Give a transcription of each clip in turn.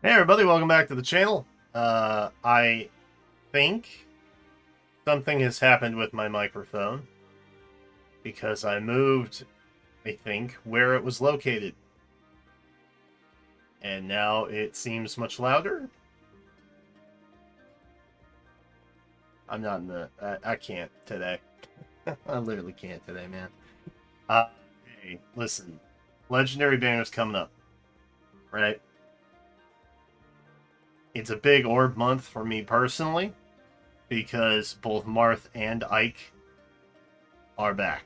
Hey everybody, welcome back to the channel. I think something has happened with my microphone because I moved, I think, where it was located. And now it seems much louder. I'm not in the... I can't today. I literally can't today, man. Uh, hey, listen. Legendary banner's coming up, right? It's a big orb month for me personally because both Marth and Ike are back.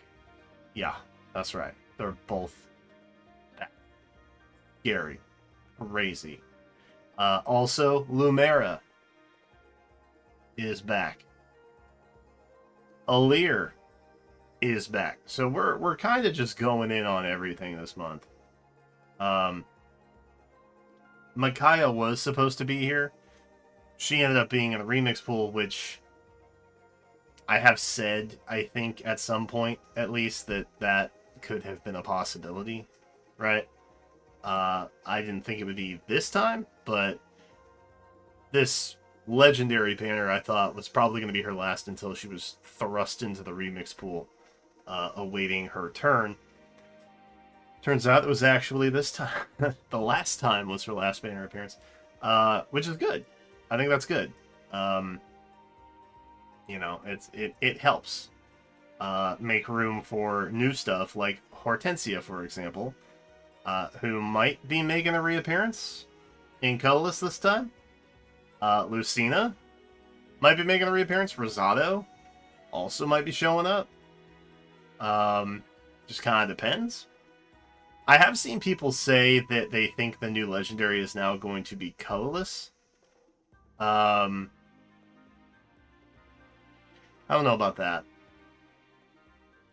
Yeah, that's right. They're both back. Scary. Crazy. Also, Lumera is back. Alir is back. So we're kind of just going in on everything this month. Micaiah was supposed to be here. She ended up being in the remix pool, which I have said, I think, at some point, at least, that could have been a possibility, right? I didn't think it would be this time, but this legendary banner I thought was probably going to be her last until she was thrust into the remix pool, awaiting her turn. Turns out it was actually this time. The last time was her last banner appearance, which is good. I think that's good. Um, it helps make room for new stuff like Hortensia, for example, who might be making a reappearance in colorless this time. Lucina might be making a reappearance. Rosado also might be showing up. Just kind of depends. I have seen people say that they think the new legendary is now going to be colorless. I don't know about that.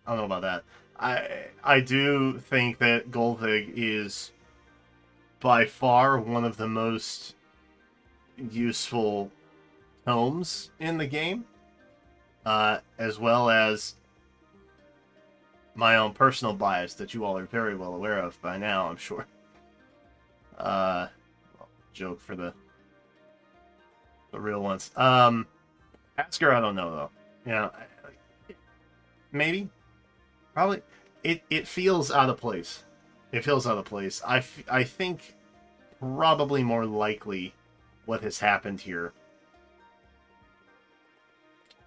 I don't know about that. I do think that Golvig is by far one of the most useful tomes in the game, as well as my own personal bias that you all are very well aware of by now, I'm sure. Uh, Joke for the real ones. Asker, I don't know though. Yeah, maybe, probably. It feels out of place. It feels out of place. I think probably more likely what has happened here.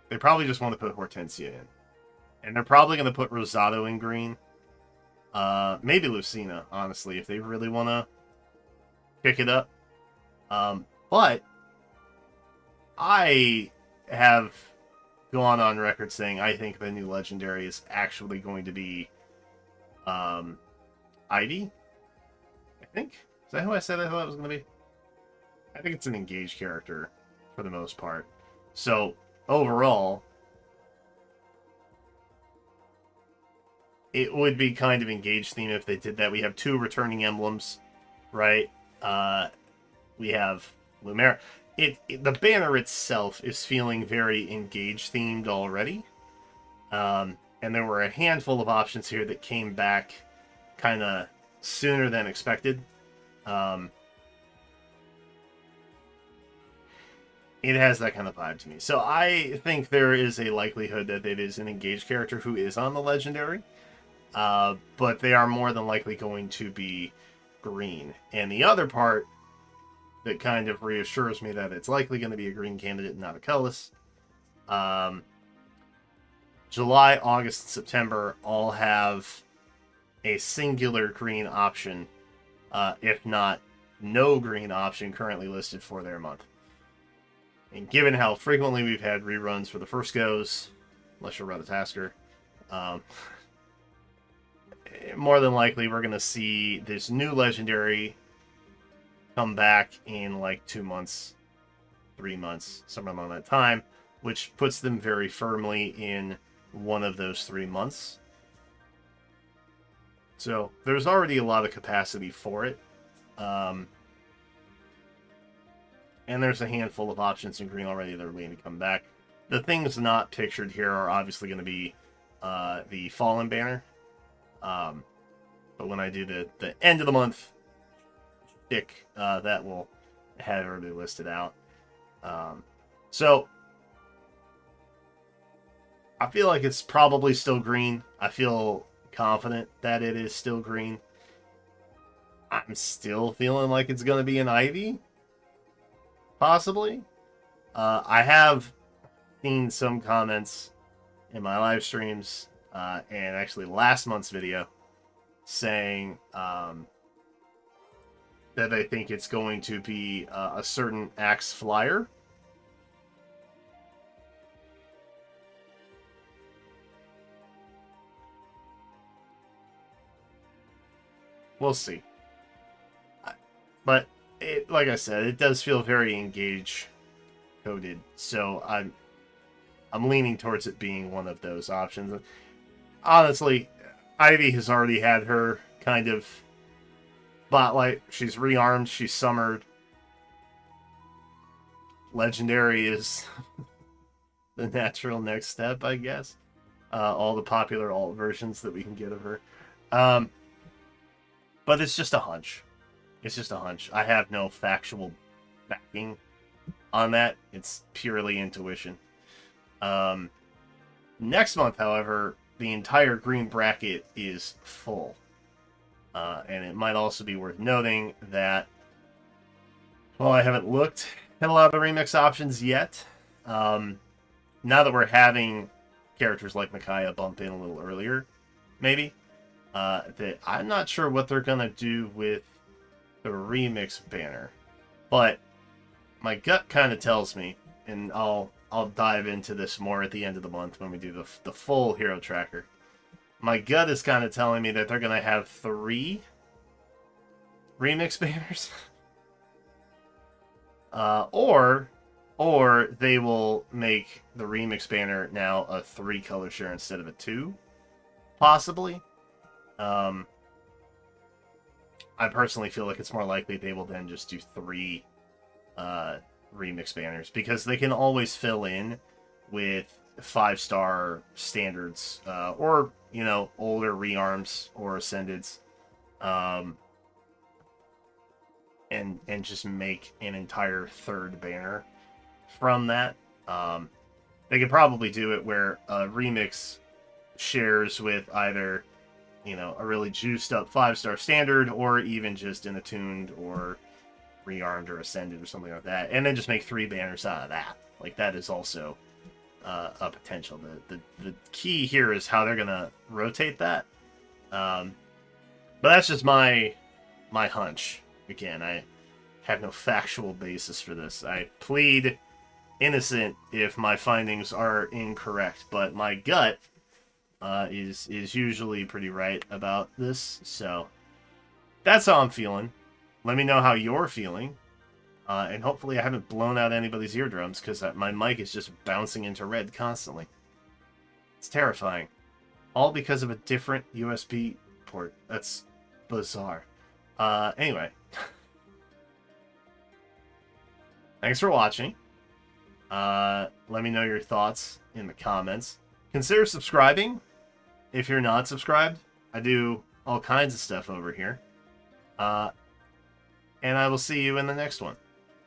They probably just want to put Hortensia in, and they're probably going to put Rosado in green. Maybe Lucina, honestly, if they really want to pick it up. But I have gone on record saying I think the new legendary is actually going to be Ivy. I think. Is that who I said I thought it was going to be? I think it's an engaged character for the most part. So overall, it would be kind of engaged theme if they did that. We have two returning emblems, right? We have Lumera. The banner itself is feeling very engaged themed already. And there were a handful of options here that came back kind of sooner than expected. It has that kind of vibe to me. So I think there is a likelihood that it is an engaged character who is on the legendary. But they are more than likely going to be green. And the other part that kind of reassures me that it's likely going to be a green candidate and not a colorless. July, August, and September all have a singular green option, if not no green option currently listed for their month. And given how frequently we've had reruns for the first goes, unless you're Ratatasker, more than likely we're going to see this new legendary come back in like 2 months, 3 months, somewhere along that time, which puts them very firmly in one of those 3 months. So there's already a lot of capacity for it. And there's a handful of options in green already that are waiting to come back. The things not pictured here are obviously going to be the Fallen banner. But when I do the end of the month stick, that will have everybody listed out. So I feel like it's probably still green. I feel confident that it is still green. I'm still feeling like it's going to be an Ivy, possibly. I have seen some comments in my live streams and actually last month's video saying that they think it's going to be a certain Axe Flyer. We'll see. But it, like I said, it does feel very engage coded, so I'm leaning towards it being one of those options. Honestly, Ivy has already had her kind of spotlight. She's rearmed, she's summered. Legendary is the natural next step, I guess. All the popular alt versions that we can get of her. But it's just a hunch. It's just a hunch. I have no factual backing on that. It's purely intuition. Next month, however, the entire green bracket is full. And it might also be worth noting that, well, I haven't looked at a lot of the remix options yet. Now that we're having characters like Micaiah bump in a little earlier, maybe, that I'm not sure what they're going to do with the remix banner. But my gut kind of tells me, and I'll dive into this more at the end of the month when we do the full hero tracker. My gut is kind of telling me that they're going to have 3 remix banners. Or they will make the remix banner now a 3 color share instead of a 2, possibly. I personally feel like it's more likely they will then just do 3 remix banners, because they can always fill in with 5-star standards, or, you know, older rearms or ascendeds, and just make an entire 3rd banner from that. They could probably do it where a remix shares with either, you know, a really juiced up 5-star standard, or even just an attuned or rearmed or ascended or something like that, and then just make 3 banners out of that. Like, that is also a potential. The key here is how they're gonna rotate that. But that's just my hunch. Again, I have no factual basis for this. I plead innocent if my findings are incorrect, but my gut is usually pretty right about this. So that's how I'm feeling. Let me know how you're feeling. And hopefully I haven't blown out anybody's eardrums, because my mic is just bouncing into red constantly. It's terrifying. All because of a different USB port. That's bizarre. Anyway. Thanks for watching. Let me know your thoughts in the comments. Consider subscribing if you're not subscribed. I do all kinds of stuff over here. And I will see you in the next one.